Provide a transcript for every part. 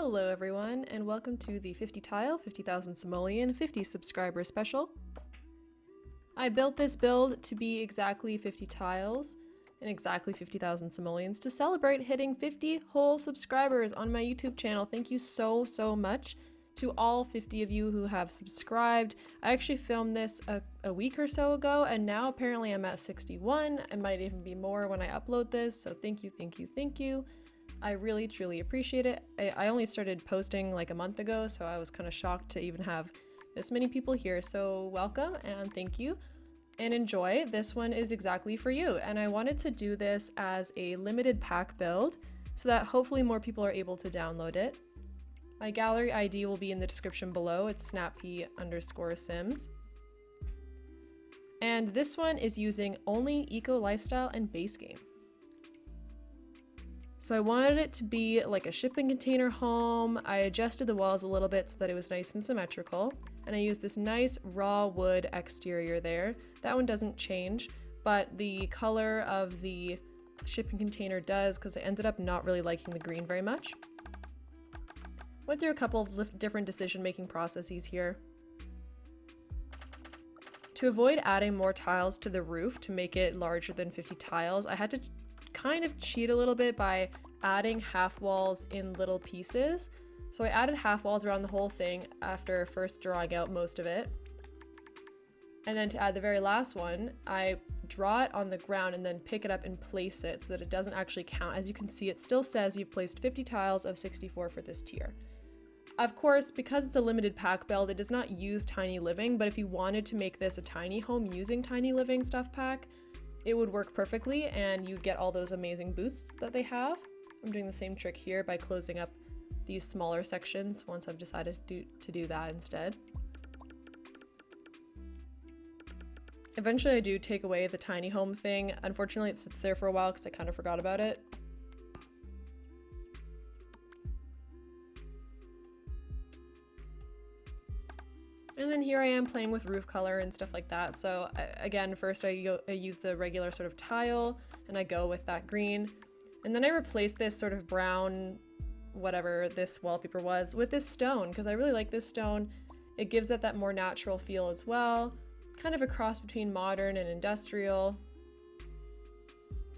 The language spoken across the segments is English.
Hello everyone, and welcome to the 50 tile, 50,000 simoleon, 50 subscriber special. I built this build to be exactly 50 tiles and exactly 50,000 simoleons to celebrate hitting 50 whole subscribers on my YouTube channel. Thank you so much to all 50 of you who have subscribed. I actually filmed this a week or so ago, and now apparently I'm at 61. It might even be more when I upload this, so thank you. I really truly appreciate it. I only started posting like a month ago, so I was kind of shocked to even have this many people here. So welcome and thank you and enjoy. This one is exactly for you, and I wanted to do this as a limited pack build so that hopefully more people are able to download it. My gallery ID will be in the description below. It's snappy_sims. And this one is using only eco lifestyle and base game. So I wanted it to be like a shipping container home. I adjusted the walls a little bit so that it was nice and symmetrical. And I used this nice raw wood exterior there. That one doesn't change, but the color of the shipping container does, because I ended up not really liking the green very much. Went through a couple of different decision-making processes here. To avoid adding more tiles to the roof to make it larger than 50 tiles, I had to kind of cheat a little bit by adding half walls in little pieces. So I added half walls around the whole thing after first drawing out most of it. And then to add the very last one, I draw it on the ground and then pick it up and place it so that it doesn't actually count. As you can see, it still says you've placed 50 tiles of 64 for this tier. Of course, because it's a limited pack build, it does not use Tiny Living, but if you wanted to make this a tiny home using Tiny Living stuff pack, it would work perfectly and you get all those amazing boosts that they have. I'm doing the same trick here by closing up these smaller sections once I've decided to do that instead. Eventually I do take away the tiny home thing. Unfortunately it sits there for a while because I kind of forgot about it. And then here I am playing with roof color and stuff like that. So again, first I use the regular sort of tile and I go with that green. And then I replace this sort of brown, whatever this wallpaper was, with this stone because I really like this stone. It gives it that more natural feel as well. Kind of a cross between modern and industrial.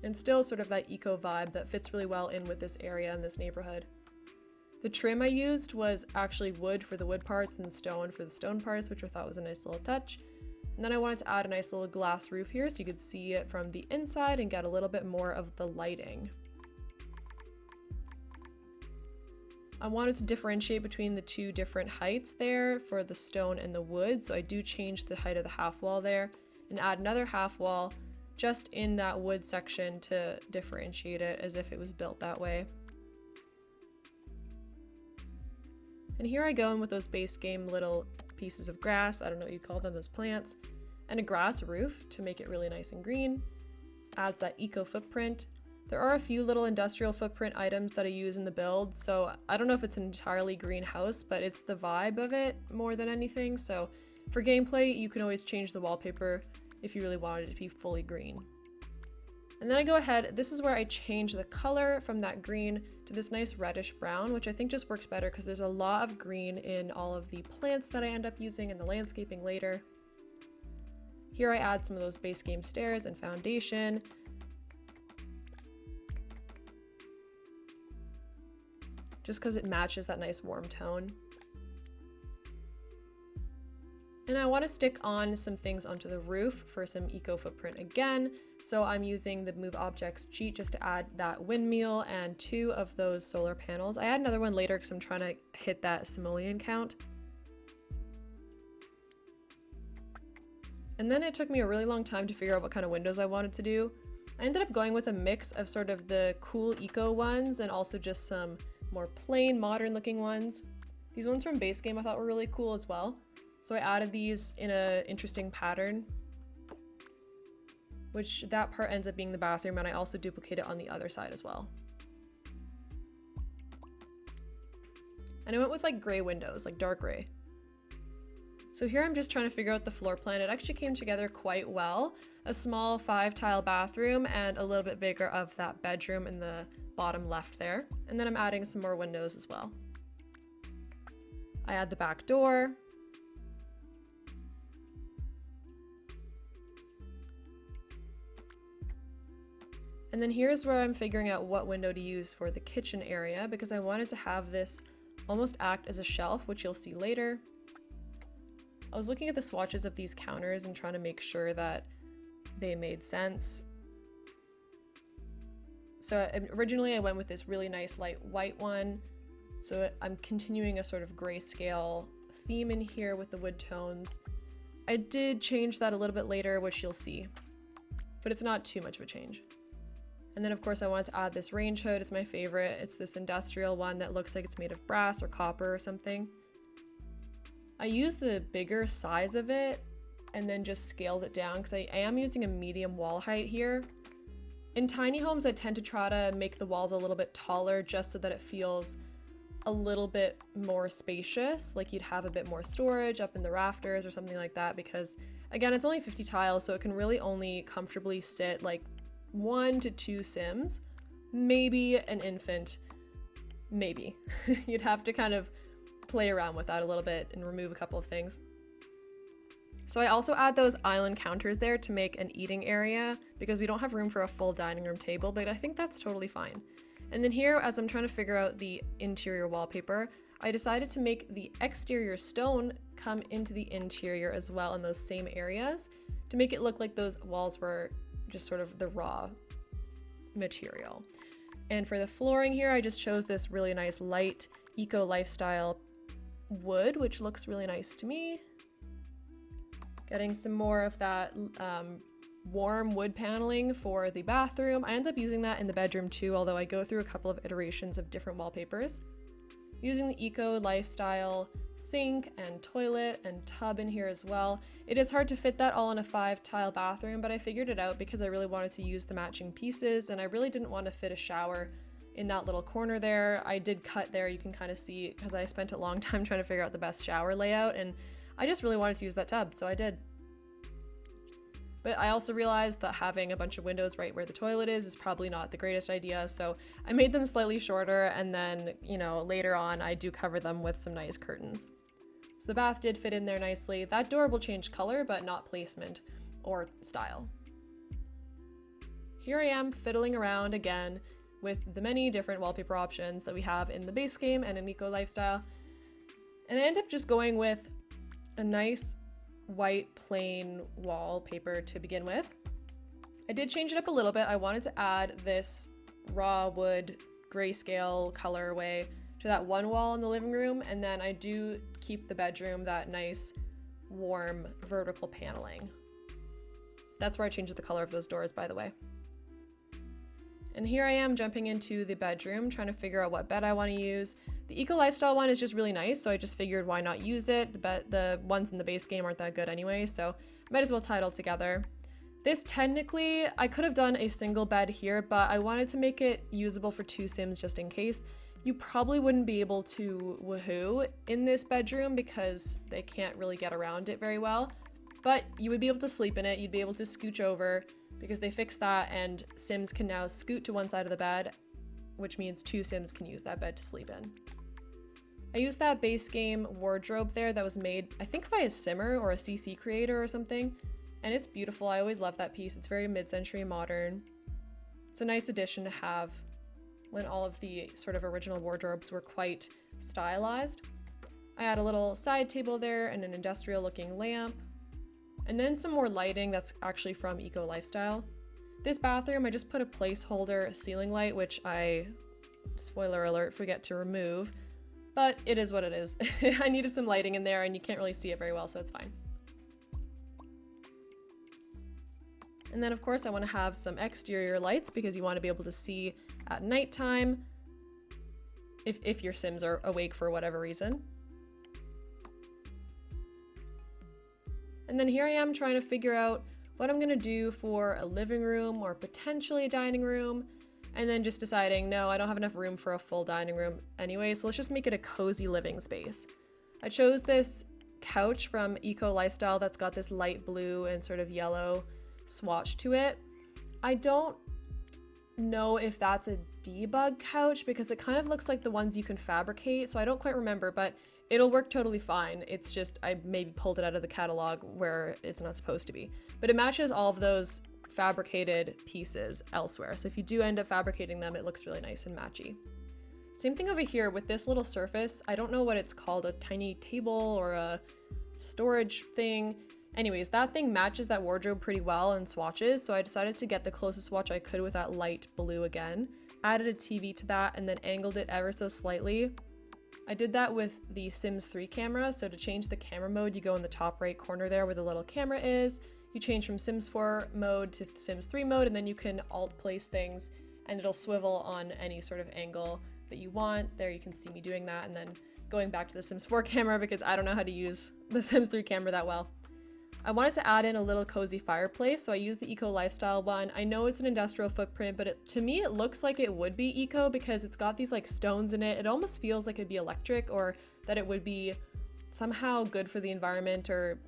And still sort of that eco vibe that fits really well in with this area and this neighborhood. The trim I used was actually wood for the wood parts and stone for the stone parts, which I thought was a nice little touch. And then I wanted to add a nice little glass roof here so you could see it from the inside and get a little bit more of the lighting. I wanted to differentiate between the two different heights there for the stone and the wood, so I do change the height of the half wall there and add another half wall just in that wood section to differentiate it as if it was built that way. And here I go in with those base game little pieces of grass, I don't know what you'd call them, those plants, and a grass roof to make it really nice and green. Adds that eco footprint. There are a few little industrial footprint items that I use in the build, so I don't know if it's an entirely green house, but it's the vibe of it more than anything. So for gameplay, you can always change the wallpaper if you really wanted it to be fully green. And then I go ahead, this is where I change the color from that green to this nice reddish brown, which I think just works better because there's a lot of green in all of the plants that I end up using in the landscaping later. Here I add some of those base game stairs and foundation. Just because it matches that nice warm tone. And I want to stick on some things onto the roof for some eco footprint again. So I'm using the Move Objects cheat just to add that windmill and 2 of those solar panels. I add another one later because I'm trying to hit that simoleon count. And then it took me a really long time to figure out what kind of windows I wanted to do. I ended up going with a mix of sort of the cool eco ones and also just some more plain modern looking ones. These ones from base game I thought were really cool as well. So I added these in an interesting pattern, which that part ends up being the bathroom, and I also duplicate it on the other side as well. And I went with like gray windows, like dark gray. So here I'm just trying to figure out the floor plan. It actually came together quite well. A small 5-tile bathroom and a little bit bigger of that bedroom in the bottom left there. And then I'm adding some more windows as well. I add the back door. And then here's where I'm figuring out what window to use for the kitchen area, because I wanted to have this almost act as a shelf, which you'll see later. I was looking at the swatches of these counters and trying to make sure that they made sense. So originally I went with this really nice light white one. So I'm continuing a sort of grayscale theme in here with the wood tones. I did change that a little bit later, which you'll see, but it's not too much of a change. And then of course I wanted to add this range hood. It's my favorite. It's this industrial one that looks like it's made of brass or copper or something. I used the bigger size of it and then just scaled it down because I am using a medium wall height here. In tiny homes, I tend to try to make the walls a little bit taller just so that it feels a little bit more spacious, like you'd have a bit more storage up in the rafters or something like that, because again, it's only 50 tiles, so it can really only comfortably sit like 1 to 2 Sims, maybe an infant, maybe. You'd have to kind of play around with that a little bit and remove a couple of things. So I also add those island counters there to make an eating area because we don't have room for a full dining room table, but I think that's totally fine. And then here, as I'm trying to figure out the interior wallpaper, I decided to make the exterior stone come into the interior as well in those same areas to make it look like those walls were just sort of the raw material. And for the flooring here, I just chose this really nice light eco lifestyle wood, which looks really nice to me. Getting some more of that warm wood paneling for the bathroom. I end up using that in the bedroom too, although I go through a couple of iterations of different wallpapers. Using the eco lifestyle sink and toilet and tub in here as well. It is hard to fit that all in a 5-tile bathroom, but I figured it out because I really wanted to use the matching pieces and I really didn't want to fit a shower in that little corner there. I did cut there, you can kind of see, because I spent a long time trying to figure out the best shower layout, and I just really wanted to use that tub, so I did. But I also realized that having a bunch of windows right where the toilet is probably not the greatest idea, so I made them slightly shorter, and then, you know, later on I do cover them with some nice curtains. So the bath did fit in there nicely. That door will change color, but not placement or style. Here I am fiddling around again with the many different wallpaper options that we have in the base game and in Eco Lifestyle. And I end up just going with a nice white plain wallpaper to begin with. I did change it up a little bit. I wanted to add this raw wood grayscale colorway to that one wall in the living room, and then I do keep the bedroom that nice warm vertical paneling. That's where I changed the color of those doors, by the way. And here I am jumping into the bedroom, trying to figure out what bed I want to use. The Eco Lifestyle one is just really nice, so I just figured why not use it. The ones in the base game aren't that good anyway, so might as well tie it all together. This technically, I could have done a single bed here, but I wanted to make it usable for 2 Sims just in case. You probably wouldn't be able to woohoo in this bedroom because they can't really get around it very well, but you would be able to sleep in it. You'd be able to scooch over because they fixed that, and Sims can now scoot to one side of the bed, which means 2 Sims can use that bed to sleep in. I used that base game wardrobe there that was made, I think by a Simmer or a CC creator or something, and it's beautiful. I always love that piece. It's very mid-century modern. It's a nice addition to have when all of the sort of original wardrobes were quite stylized. I add a little side table there and an industrial looking lamp, and then some more lighting that's actually from Eco Lifestyle. This bathroom, I just put a placeholder ceiling light, which I, spoiler alert, forget to remove, but it is what it is. I needed some lighting in there and you can't really see it very well, so it's fine. And then of course I want to have some exterior lights because you want to be able to see at nighttime if your Sims are awake for whatever reason. And then here I am trying to figure out what I'm gonna do for a living room or potentially a dining room, and then just deciding, no, I don't have enough room for a full dining room anyway, so let's just make it a cozy living space. I chose this couch from Eco Lifestyle that's got this light blue and sort of yellow swatch to it. I don't know if that's a debug couch because it kind of looks like the ones you can fabricate, so I don't quite remember, but it'll work totally fine. It's just I maybe pulled it out of the catalog where it's not supposed to be. But it matches all of those fabricated pieces elsewhere. So if you do end up fabricating them, it looks really nice and matchy. Same thing over here with this little surface. I don't know what it's called, a tiny table or a storage thing. Anyways, that thing matches that wardrobe pretty well in swatches, so I decided to get the closest swatch I could with that light blue again. Added a TV to that and then angled it ever so slightly. I did that with the Sims 3 camera, so to change the camera mode, you go in the top right corner there where the little camera is. You change from Sims 4 mode to Sims 3 mode, and then you can alt place things and it'll swivel on any sort of angle that you want. There you can see me doing that, and then going back to the Sims 4 camera because I don't know how to use the Sims 3 camera that well. I wanted to add in a little cozy fireplace, so I used the eco lifestyle one. I know it's an industrial footprint, but to me it looks like it would be eco because it's got these like stones in it. It almost feels like it'd be electric, or that it would be somehow good for the environment, or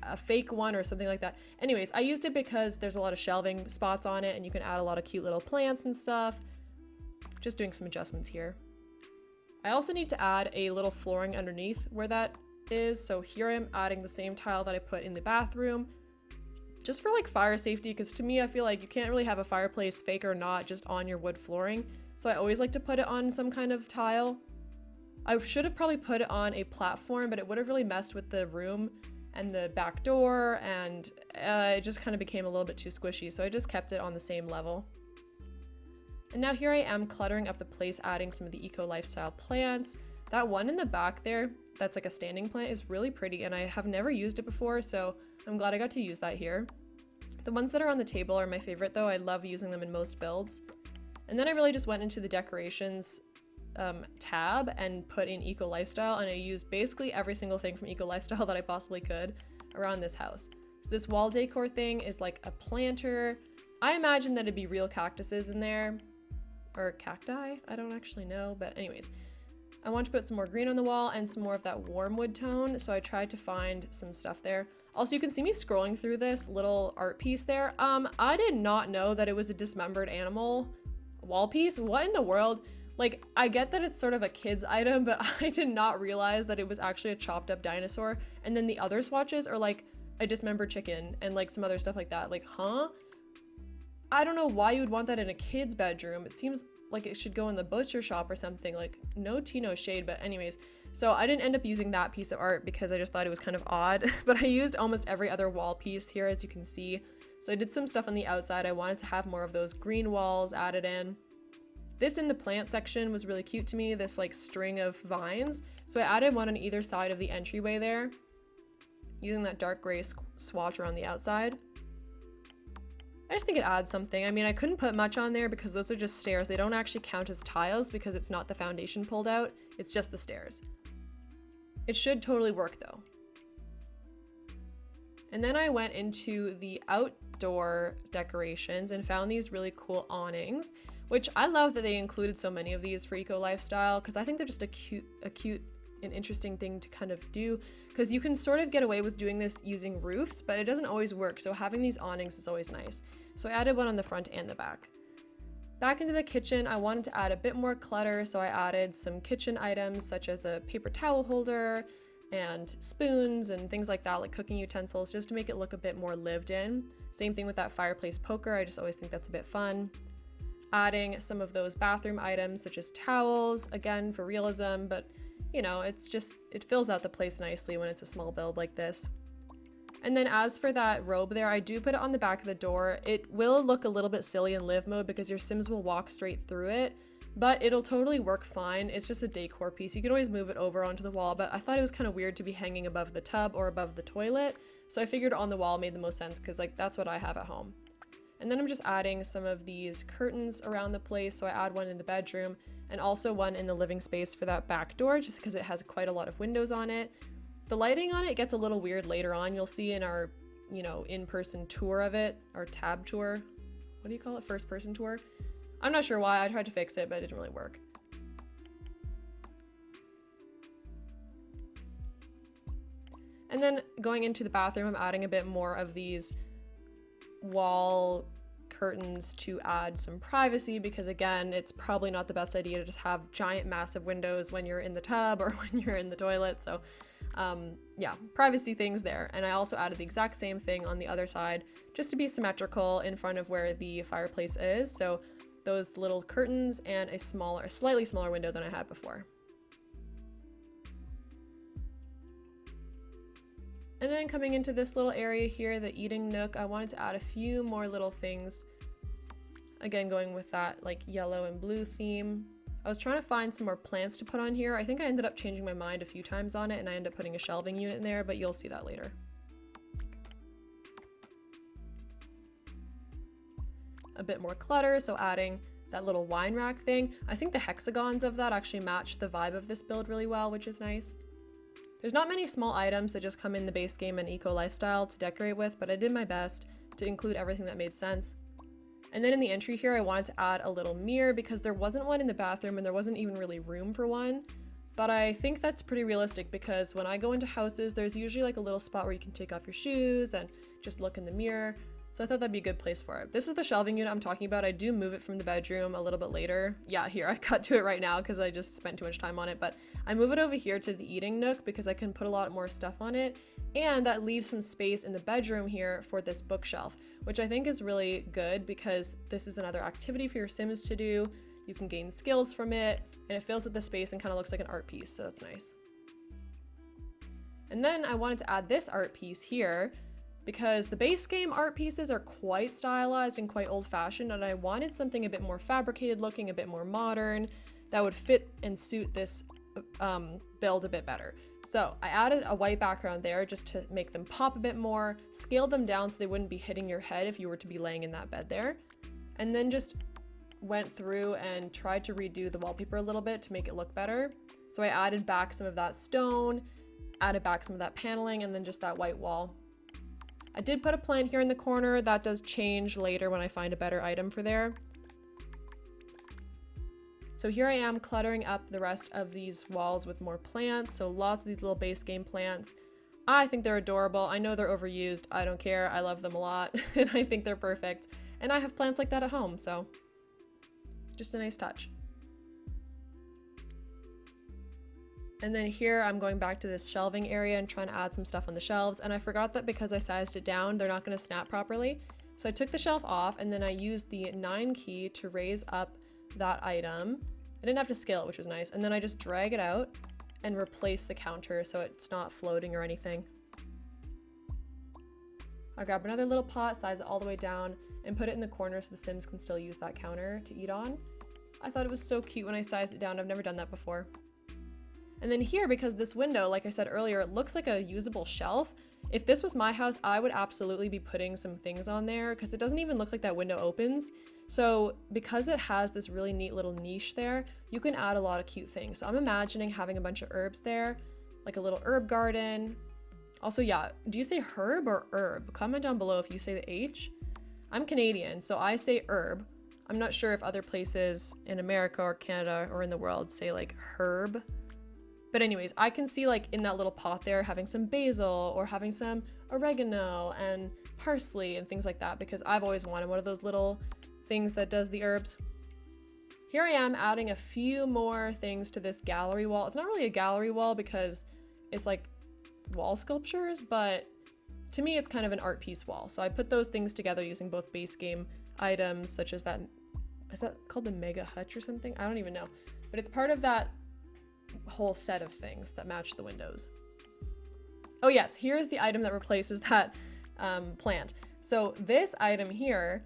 a fake one or something like that. Anyways, I used it because there's a lot of shelving spots on it and you can add a lot of cute little plants and stuff. Just doing some adjustments here. I also need to add a little flooring underneath where that is, so here I'm adding the same tile that I put in the bathroom just for like fire safety, because to me I feel like you can't really have a fireplace, fake or not, just on your wood flooring, so I always like to put it on some kind of tile. I should have probably put it on a platform, but it would have really messed with the room and the back door, and it just kind of became a little bit too squishy, so I just kept it on the same level. And now here I am cluttering up the place, adding some of the eco lifestyle plants. That one in the back there, that's like a standing plant, is really pretty, and I have never used it before, so I'm glad I got to use that here. The ones that are on the table are my favorite though. I love using them in most builds. And then I really just went into the decorations tab and put in eco lifestyle, and I used basically every single thing from eco lifestyle that I possibly could around this house. So this wall decor thing is like a planter. I imagine that it'd be real cactuses in there, or cacti, I don't actually know, but anyways. I want to put some more green on the wall and some more of that warm wood tone, so I tried to find some stuff there. Also, you can see me scrolling through this little art piece there. I did not know that it was a dismembered animal wall piece. What in the world? Like, I get that it's sort of a kid's item, but I did not realize that it was actually a chopped up dinosaur. And then the other swatches are like a dismembered chicken and like some other stuff like that. Like, huh? I don't know why you would want that in a kid's bedroom. It seems like it should go in the butcher shop or something. Like, no tea, no shade, but anyways. So I didn't end up using that piece of art because I just thought it was kind of odd, but I used almost every other wall piece here, as you can see. So I did some stuff on the outside. I wanted to have more of those green walls added in. This in the plant section was really cute to me, this like string of vines. So I added one on either side of the entryway there, using that dark gray swatch around the outside. I just think it adds something. I mean, I couldn't put much on there because those are just stairs. They don't actually count as tiles because it's not the foundation pulled out. It's just the stairs. It should totally work though. And then I went into the outdoor decorations and found these really cool awnings, which I love that they included so many of these for eco lifestyle, because I think they're just a cute and interesting thing to kind of do, because you can sort of get away with doing this using roofs, but it doesn't always work. So having these awnings is always nice. So I added one on the front and the back. Back into the kitchen, I wanted to add a bit more clutter, so I added some kitchen items such as a paper towel holder and spoons and things like that, like cooking utensils, just to make it look a bit more lived in. Same thing with that fireplace poker. I just always think that's a bit fun. Adding some of those bathroom items such as towels, again for realism, but you know, it's just, it fills out the place nicely when it's a small build like this. And then as for that robe there, I do put it on the back of the door. It will look a little bit silly in live mode because your Sims will walk straight through it, but it'll totally work fine. It's just a decor piece. You can always move it over onto the wall, but I thought it was kind of weird to be hanging above the tub or above the toilet. So I figured on the wall made the most sense because like that's what I have at home. And then I'm just adding some of these curtains around the place. So I add one in the bedroom and also one in the living space for that back door, just because it has quite a lot of windows on it. The lighting on it gets a little weird later on. You'll see in our, you know, in-person tour of it, our tab tour. What do you call it? First person tour? I'm not sure why. I tried to fix it, but it didn't really work. And then going into the bathroom, I'm adding a bit more of these wall curtains to add some privacy, because again, it's probably not the best idea to just have giant massive windows when you're in the tub or when you're in the toilet. So yeah, privacy things there. And I also added the exact same thing on the other side just to be symmetrical in front of where the fireplace is. So those little curtains and a slightly smaller window than I had before. And then coming into this little area here, the eating nook, I wanted to add a few more little things. Again, going with that like yellow and blue theme. I was trying to find some more plants to put on here. I think I ended up changing my mind a few times on it and I ended up putting a shelving unit in there, but you'll see that later. A bit more clutter, so adding that little wine rack thing. I think the hexagons of that actually match the vibe of this build really well, which is nice. There's not many small items that just come in the base game and eco lifestyle to decorate with, but I did my best to include everything that made sense. And then in the entry here, I wanted to add a little mirror because there wasn't one in the bathroom and there wasn't even really room for one. But I think that's pretty realistic because when I go into houses, there's usually like a little spot where you can take off your shoes and just look in the mirror. So I thought that'd be a good place for it. This is the shelving unit I'm talking about. I do move it from the bedroom a little bit later. Yeah, here, I cut to it right now because I just spent too much time on it. But I move it over here to the eating nook because I can put a lot more stuff on it. And that leaves some space in the bedroom here for this bookshelf, which I think is really good because this is another activity for your Sims to do. You can gain skills from it, and it fills up the space and kind of looks like an art piece, so that's nice. And then I wanted to add this art piece here because the base game art pieces are quite stylized and quite old-fashioned, and I wanted something a bit more fabricated looking, a bit more modern, that would fit and suit this build a bit better. So I added a white background there just to make them pop a bit more, scaled them down so they wouldn't be hitting your head if you were to be laying in that bed there, and then just went through and tried to redo the wallpaper a little bit to make it look better. So I added back some of that stone, added back some of that paneling, and then just that white wall. I did put a plant here in the corner. That does change later when I find a better item for there. So here I am cluttering up the rest of these walls with more plants. So lots of these little base game plants. I think they're adorable. I know they're overused. I don't care. I love them a lot and I think they're perfect. And I have plants like that at home, so just a nice touch. And then here I'm going back to this shelving area and trying to add some stuff on the shelves. And I forgot that because I sized it down, they're not going to snap properly. So I took the shelf off and then I used the 9 key to raise up that item. I didn't have to scale it, which was nice. And then I just drag it out and replace the counter so it's not floating or anything. I grab another little pot, size it all the way down, and put it in the corner so the Sims can still use that counter to eat on. I thought it was so cute when I sized it down. I've never done that before. And then here, because this window, like I said earlier, it looks like a usable shelf. If this was my house, I would absolutely be putting some things on there because it doesn't even look like that window opens. So because it has this really neat little niche there, you can add a lot of cute things. So I'm imagining having a bunch of herbs there, like a little herb garden. Also, yeah, do you say herb or herb? Comment down below if you say the H. I'm Canadian, so I say herb. I'm not sure if other places in America or Canada or in the world say like herb. But anyways, I can see like in that little pot there having some basil or having some oregano and parsley and things like that because I've always wanted one of those little things that does the herbs. Here I am adding a few more things to this gallery wall. It's not really a gallery wall because it's like wall sculptures, but to me it's kind of an art piece wall. So I put those things together using both base game items such as that, is that called the Mega Hutch or something? I don't even know. But it's part of that whole set of things that match the windows. Oh yes, here's the item that replaces that plant. So this item here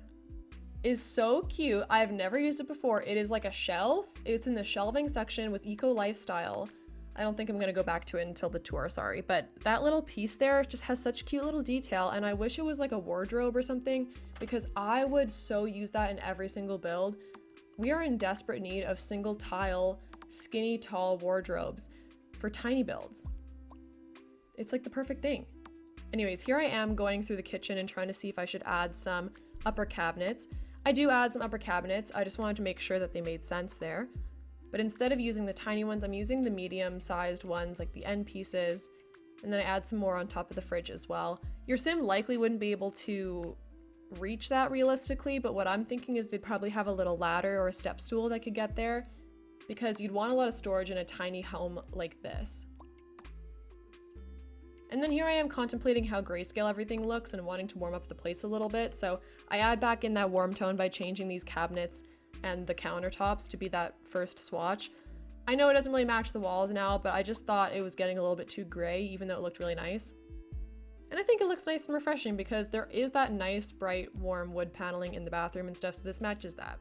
is so cute. I've never used it before. It is like a shelf. It's in the shelving section with eco lifestyle. I don't think I'm gonna go back to it until the tour, sorry. But that little piece there just has such cute little detail and I wish it was like a wardrobe or something because I would so use that in every single build. We are in desperate need of single tile skinny tall wardrobes for tiny builds. It's like the perfect thing. Anyways, here I am going through the kitchen and trying to see if I should add some upper cabinets. I do add some upper cabinets. I just wanted to make sure that they made sense there. But instead of using the tiny ones, I'm using the medium-sized ones, like the end pieces, and then I add some more on top of the fridge as well. Your sim likely wouldn't be able to reach that realistically, but what I'm thinking is they'd probably have a little ladder or a step stool that could get there, because you'd want a lot of storage in a tiny home like this. And then here I am contemplating how grayscale everything looks and wanting to warm up the place a little bit, so I add back in that warm tone by changing these cabinets and the countertops to be that first swatch. I know it doesn't really match the walls now, but I just thought it was getting a little bit too gray, even though it looked really nice. And I think it looks nice and refreshing because there is that nice, bright, warm wood paneling in the bathroom and stuff, so this matches that.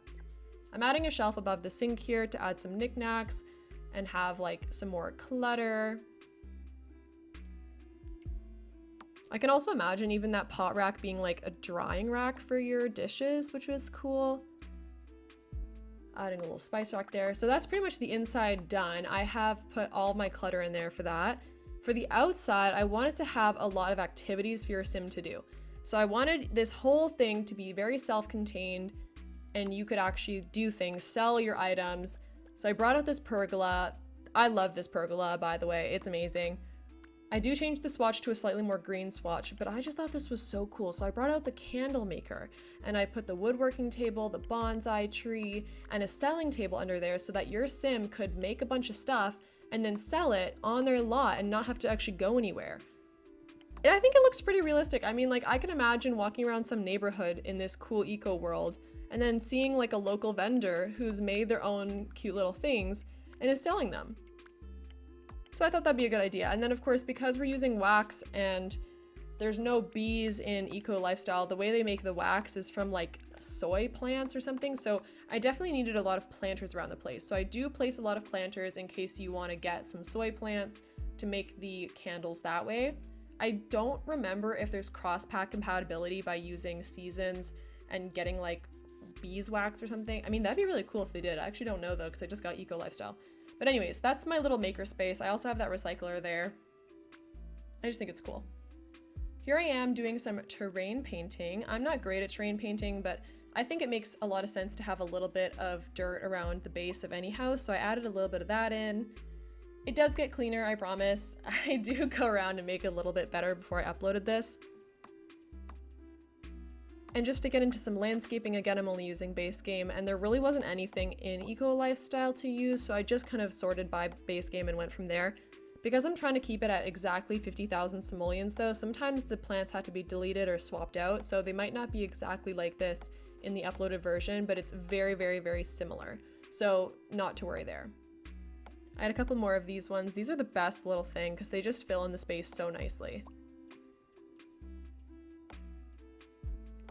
I'm adding a shelf above the sink here to add some knickknacks and have like some more clutter. I can also imagine even that pot rack being like a drying rack for your dishes, which was cool. Adding a little spice rack there. So that's pretty much the inside done. I have put all my clutter in there for that. For the outside, I wanted to have a lot of activities for your sim to do. So I wanted this whole thing to be very self-contained and you could actually do things, sell your items. So I brought out this pergola. I love this pergola, by the way, it's amazing. I do change the swatch to a slightly more green swatch, but I just thought this was so cool. So I brought out the candle maker and I put the woodworking table, the bonsai tree, and a selling table under there so that your sim could make a bunch of stuff and then sell it on their lot and not have to actually go anywhere. And I think it looks pretty realistic. I mean, like I can imagine walking around some neighborhood in this cool eco world and then seeing like a local vendor who's made their own cute little things and is selling them. So I thought that'd be a good idea. And then of course, because we're using wax and there's no bees in eco lifestyle, the way they make the wax is from like soy plants or something. So I definitely needed a lot of planters around the place. So I do place a lot of planters in case you want to get some soy plants to make the candles that way. I don't remember if there's cross-pack compatibility by using seasons and getting like beeswax or something. I mean, that'd be really cool if they did. I actually don't know though, because I just got eco lifestyle. But anyways, that's my little maker space. I also have that recycler there. I just think it's cool. Here I am doing some terrain painting. I'm not great at terrain painting, but I think it makes a lot of sense to have a little bit of dirt around the base of any house, so I added a little bit of that in. It does get cleaner, I promise. I do go around and make it a little bit better before I uploaded this. And just to get into some landscaping, again, I'm only using base game, and there really wasn't anything in eco lifestyle to use, so I just kind of sorted by base game and went from there. Because I'm trying to keep it at exactly 50,000 simoleons though, sometimes the plants had to be deleted or swapped out, so they might not be exactly like this in the uploaded version, but it's very, very, very similar. So not to worry there. I had a couple more of these ones. These are the best little thing because they just fill in the space so nicely.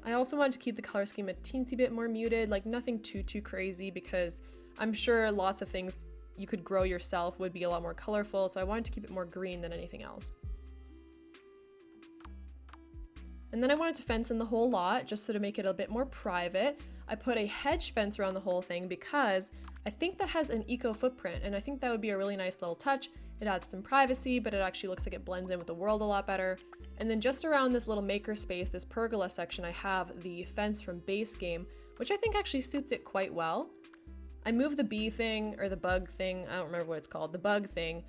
I also wanted to keep the color scheme a teensy bit more muted, like nothing too crazy, because I'm sure lots of things you could grow yourself would be a lot more colorful, so I wanted to keep it more green than anything else. And then I wanted to fence in the whole lot just so to make it a bit more private. I put a hedge fence around the whole thing because I think that has an eco footprint, and I think that would be a really nice little touch. It adds some privacy, but it actually looks like it blends in with the world a lot better. And then just around this little maker space, this pergola section, I have the fence from base game, which I think actually suits it quite well. I moved the bee thing, or the bug thing, I don't remember what it's called, the bug thing.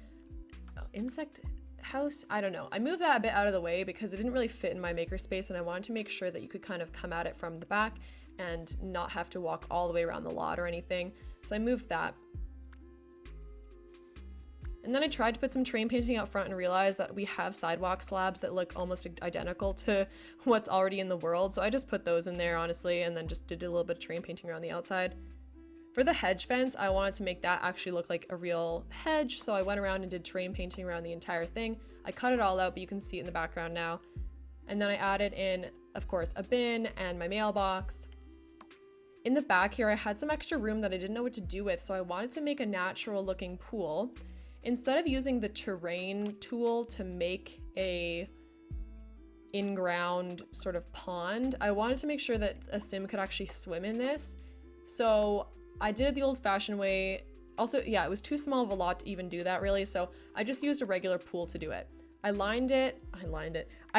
Oh, insect house? I don't know. I moved that a bit out of the way because it didn't really fit in my makerspace, and I wanted to make sure that you could kind of come at it from the back and not have to walk all the way around the lot or anything. So I moved that. And then I tried to put some terrain painting out front and realized that we have sidewalk slabs that look almost identical to what's already in the world. So I just put those in there, honestly, and then just did a little bit of terrain painting around the outside. For the hedge fence, I wanted to make that actually look like a real hedge, so I went around and did terrain painting around the entire thing. I cut it all out, but you can see it in the background now. And then I added in, of course, a bin and my mailbox. In the back here, I had some extra room that I didn't know what to do with, so I wanted to make a natural looking pool. Instead of using the terrain tool to make a in-ground sort of pond, I wanted to make sure that a sim could actually swim in this. So I did it the old-fashioned way. Also, yeah, it was too small of a lot to even do that really, so I just used a regular pool to do it. I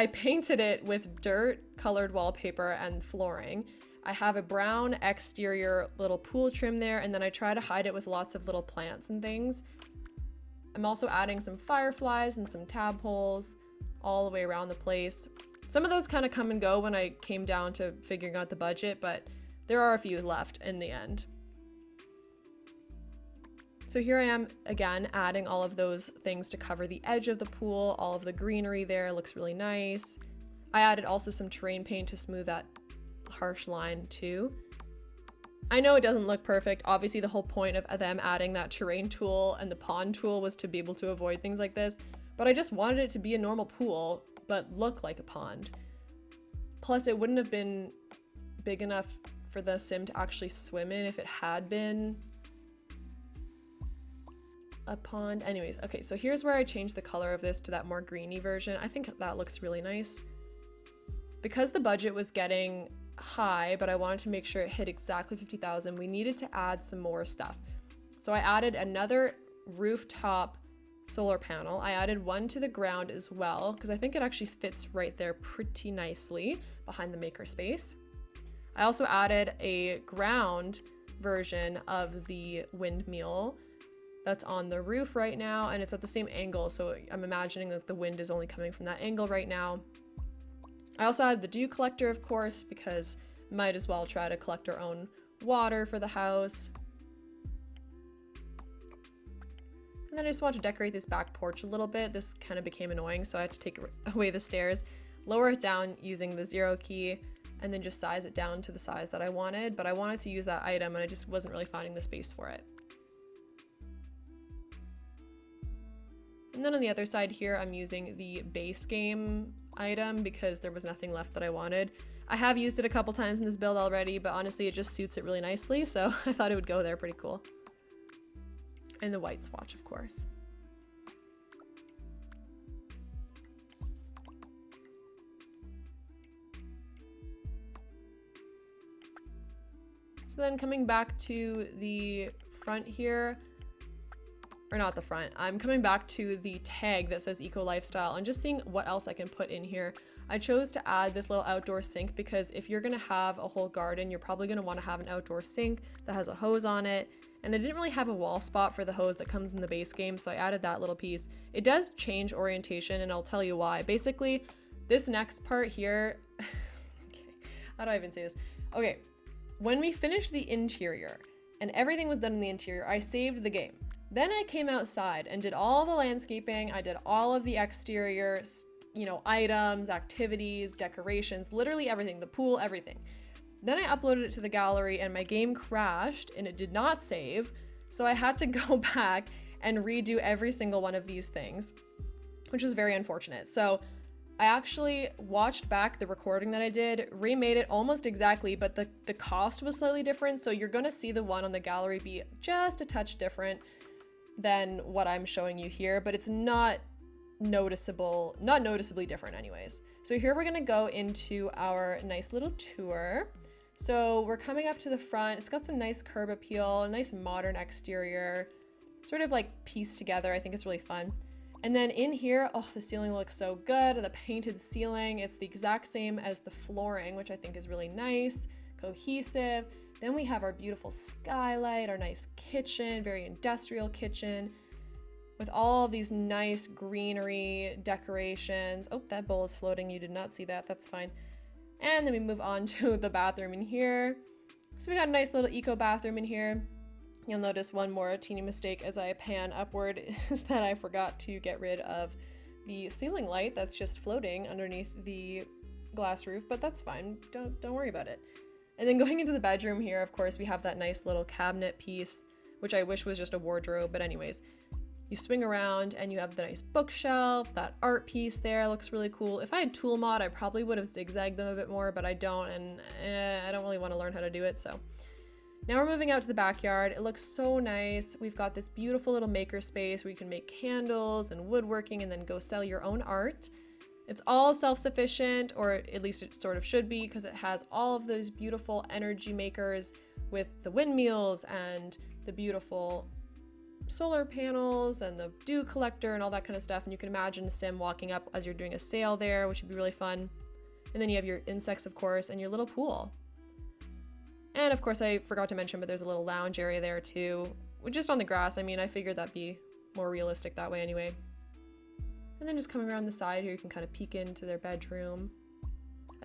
painted it with dirt colored wallpaper and flooring. I have a brown exterior little pool trim there, and then I try to hide it with lots of little plants and things. I'm also adding some fireflies and some tadpoles all the way around the place. Some of those kind of come and go when I came down to figuring out the budget, but there are a few left in the end. So here I am again, adding all of those things to cover the edge of the pool. All of the greenery there looks really nice. I added also some terrain paint to smooth that harsh line too. I know it doesn't look perfect. Obviously the whole point of them adding that terrain tool and the pond tool was to be able to avoid things like this, but I just wanted it to be a normal pool, but look like a pond. Plus it wouldn't have been big enough for the sim to actually swim in if it had been a pond. Anyways, okay, so here's where I changed the color of this to that more greeny version. I think that looks really nice. Because the budget was getting high, but I wanted to make sure it hit exactly 50,000, we needed to add some more stuff. So I added another rooftop solar panel. I added one to the ground as well, because I think it actually fits right there pretty nicely behind the makerspace. I also added a ground version of the windmill that's on the roof right now, and it's at the same angle, so I'm imagining that the wind is only coming from that angle right now. I also added the dew collector, of course, because might as well try to collect our own water for the house. And then I just want to decorate this back porch a little bit. This kind of became annoying, so I had to take away the stairs, lower it down using the 0 key, and then just size it down to the size that I wanted. But I wanted to use that item, and I just wasn't really finding the space for it. And then on the other side here, I'm using the base game item because there was nothing left that I wanted. I have used it a couple times in this build already, but honestly, it just suits it really nicely, so I thought it would go there pretty cool. And the white swatch, of course. So then coming back to the front here, or not the front, I'm coming back to the tag that says eco lifestyle and just seeing what else I can put in here. I chose to add this little outdoor sink because if you're gonna have a whole garden, you're probably gonna wanna have an outdoor sink that has a hose on it. And I didn't really have a wall spot for the hose that comes in the base game, so I added that little piece. It does change orientation, and I'll tell you why. Basically, this next part here, okay, how do I even say this? Okay, when we finished the interior and everything was done in the interior, I saved the game. Then I came outside and did all the landscaping. I did all of the exterior, you know, items, activities, decorations, literally everything, the pool, everything. Then I uploaded it to the gallery and my game crashed and it did not save. So I had to go back and redo every single one of these things, which was very unfortunate. So I actually watched back the recording that I did, remade it almost exactly, but the cost was slightly different. So you're gonna see the one on the gallery be just a touch different than what I'm showing you here, but it's not noticeably different anyways. So here we're gonna go into our nice little tour. So we're coming up to the front. It's got some nice curb appeal, a nice modern exterior, sort of like pieced together. I think it's really fun. And then in here, oh, the ceiling looks so good. The painted ceiling, it's the exact same as the flooring, which I think is really nice, cohesive. Then we have our beautiful skylight, our nice kitchen, very industrial kitchen with all these nice greenery decorations. Oh, that bowl is floating. You did not see that. That's fine. And then we move on to the bathroom in here. So we got a nice little eco bathroom in here. You'll notice one more teeny mistake as I pan upward is that I forgot to get rid of the ceiling light that's just floating underneath the glass roof, but that's fine. Don't worry about it. And then going into the bedroom here, of course, we have that nice little cabinet piece, which I wish was just a wardrobe, but anyways. You swing around and you have the nice bookshelf, that art piece there looks really cool. If I had tool mod, I probably would have zigzagged them a bit more, but I don't, and I don't really want to learn how to do it, so. Now we're moving out to the backyard. It looks so nice. We've got this beautiful little maker space where you can make candles and woodworking and then go sell your own art. It's all self-sufficient, or at least it sort of should be, because it has all of those beautiful energy makers with the windmills and the beautiful solar panels and the dew collector and all that kind of stuff. And you can imagine a sim walking up as you're doing a sale there, which would be really fun. And then you have your insects, of course, and your little pool. And of course, I forgot to mention, but there's a little lounge area there too, just on the grass. I mean, I figured that'd be more realistic that way anyway. And then just coming around the side here, you can kind of peek into their bedroom.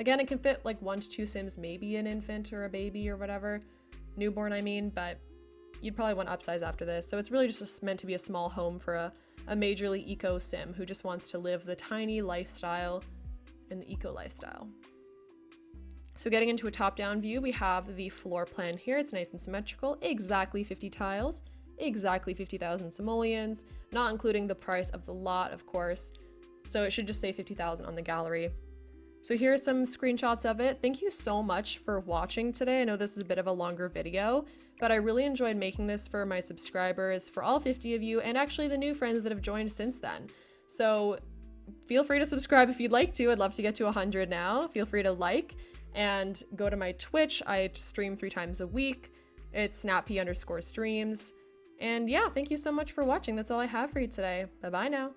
Again, it can fit like 1 to 2 Sims, maybe an infant or a baby or whatever. Newborn, I mean, but you'd probably want to upsize after this. So it's really just meant to be a small home for a majorly eco sim who just wants to live the tiny lifestyle and the eco lifestyle. So getting into a top-down view, we have the floor plan here. It's nice and symmetrical, exactly 50 tiles, exactly 50,000 simoleons, not including the price of the lot, of course. So it should just say 50,000 on the gallery. So here are some screenshots of it. Thank you so much for watching today. I know this is a bit of a longer video, but I really enjoyed making this for my subscribers, for all 50 of you, and actually the new friends that have joined since then. So feel free to subscribe if you'd like to. I'd love to get to 100 now. Feel free to like and go to my Twitch. I stream 3 times a week. It's snappy_streams. And yeah, thank you so much for watching. That's all I have for you today. Bye-bye now.